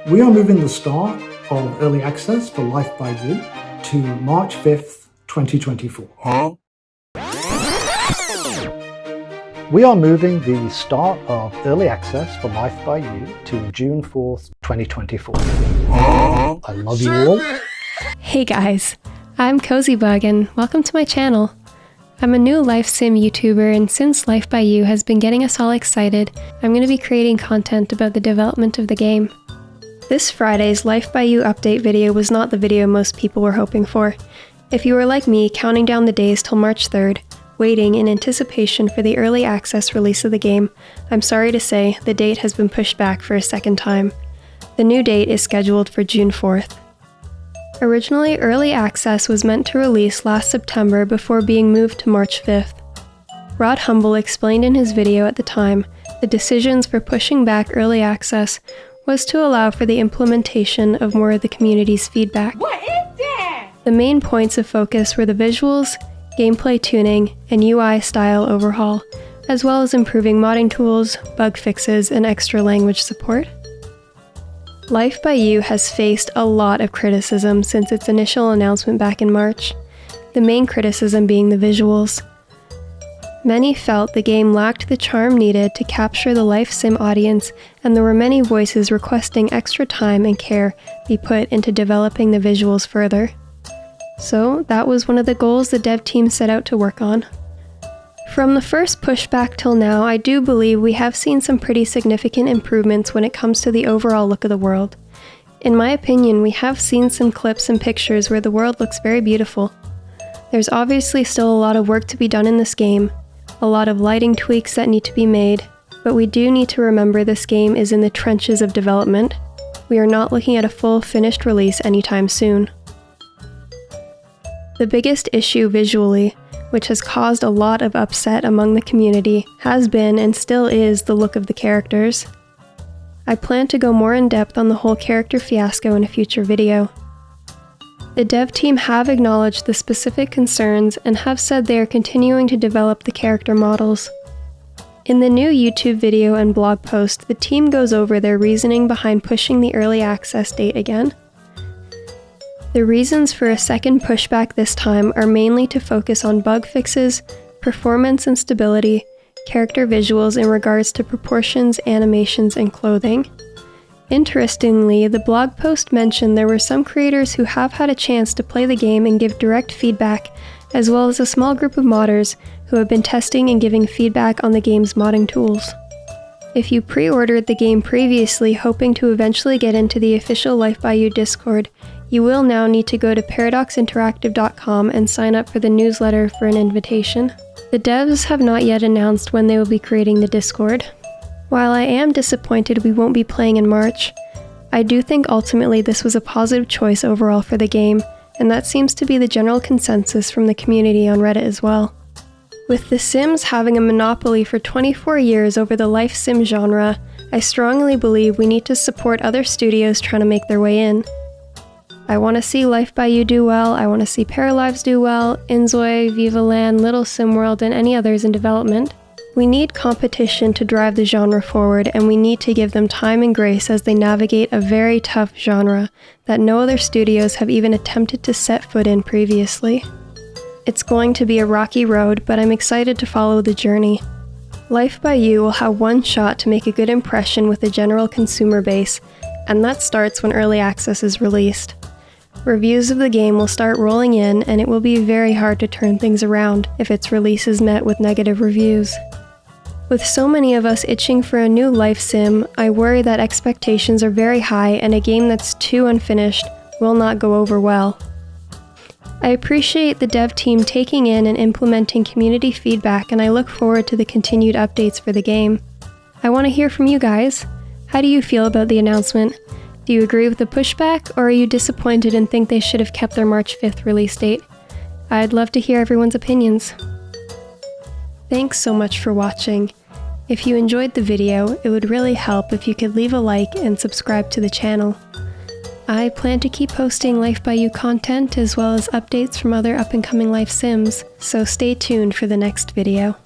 We are moving the start of early access for Life by You to March 5th, 2024. We are moving the start of early access for Life by You to June 4th, 2024. I love you all. Hey guys, I'm Cozybug and welcome to my channel. I'm a new life sim YouTuber, and since Life by You has been getting us all excited, I'm going to be creating content about the development of the game. This Friday's Life by You update video was not the video most people were hoping for. If you were like me, counting down the days till March 3rd, waiting in anticipation for the early access release of the game, I'm sorry to say the date has been pushed back for a second time. The new date is scheduled for June 4th. Originally, early access was meant to release last September before being moved to March 5th. Rod Humble explained in his video at the time the decisions for pushing back early access was to allow for the implementation of more of the community's feedback. What is that? The main points of focus were the visuals, gameplay tuning, and UI style overhaul, as well as improving modding tools, bug fixes, and extra language support. Life by You has faced a lot of criticism since its initial announcement back in March, the main criticism being the visuals. Many felt the game lacked the charm needed to capture the life sim audience, and there were many voices requesting extra time and care be put into developing the visuals further. So that was one of the goals the dev team set out to work on. From the first pushback till now, I do believe we have seen some pretty significant improvements when it comes to the overall look of the world. In my opinion, we have seen some clips and pictures where the world looks very beautiful. There's obviously still a lot of work to be done in this game, a lot of lighting tweaks that need to be made, but we do need to remember this game is in the trenches of development. We are not looking at a full finished release anytime soon. The biggest issue visually, which has caused a lot of upset among the community, has been and still is the look of the characters. I plan to go more in depth on the whole character fiasco in a future video. The dev team have acknowledged the specific concerns and have said they are continuing to develop the character models. In the new YouTube video and blog post, the team goes over their reasoning behind pushing the early access date again. The reasons for a second pushback this time are mainly to focus on bug fixes, performance and stability, character visuals in regards to proportions, animations, and clothing. Interestingly, the blog post mentioned there were some creators who have had a chance to play the game and give direct feedback, as well as a small group of modders who have been testing and giving feedback on the game's modding tools. If you pre-ordered the game previously hoping to eventually get into the official Life by You Discord, you will now need to go to paradoxinteractive.com and sign up for the newsletter for an invitation. The devs have not yet announced when they will be creating the Discord. While I am disappointed we won't be playing in March, I do think ultimately this was a positive choice overall for the game, and that seems to be the general consensus from the community on Reddit as well. With The Sims having a monopoly for 24 years over the life sim genre, I strongly believe we need to support other studios trying to make their way in. I want to see Life by You do well, I want to see Paralives do well, Inzoi, Viva Land, Little Sim World, and any others in development. We need competition to drive the genre forward, and we need to give them time and grace as they navigate a very tough genre that no other studios have even attempted to set foot in previously. It's going to be a rocky road, but I'm excited to follow the journey. Life by You will have one shot to make a good impression with the general consumer base, and that starts when early access is released. Reviews of the game will start rolling in, and it will be very hard to turn things around if its release is met with negative reviews. With so many of us itching for a new life sim, I worry that expectations are very high and a game that's too unfinished will not go over well. I appreciate the dev team taking in and implementing community feedback, and I look forward to the continued updates for the game. I want to hear from you guys. How do you feel about the announcement? Do you agree with the pushback, or are you disappointed and think they should have kept their March 5th release date? I'd love to hear everyone's opinions. Thanks so much for watching. If you enjoyed the video, it would really help if you could leave a like and subscribe to the channel. I plan to keep posting Life by You content as well as updates from other up-and-coming life sims, so stay tuned for the next video.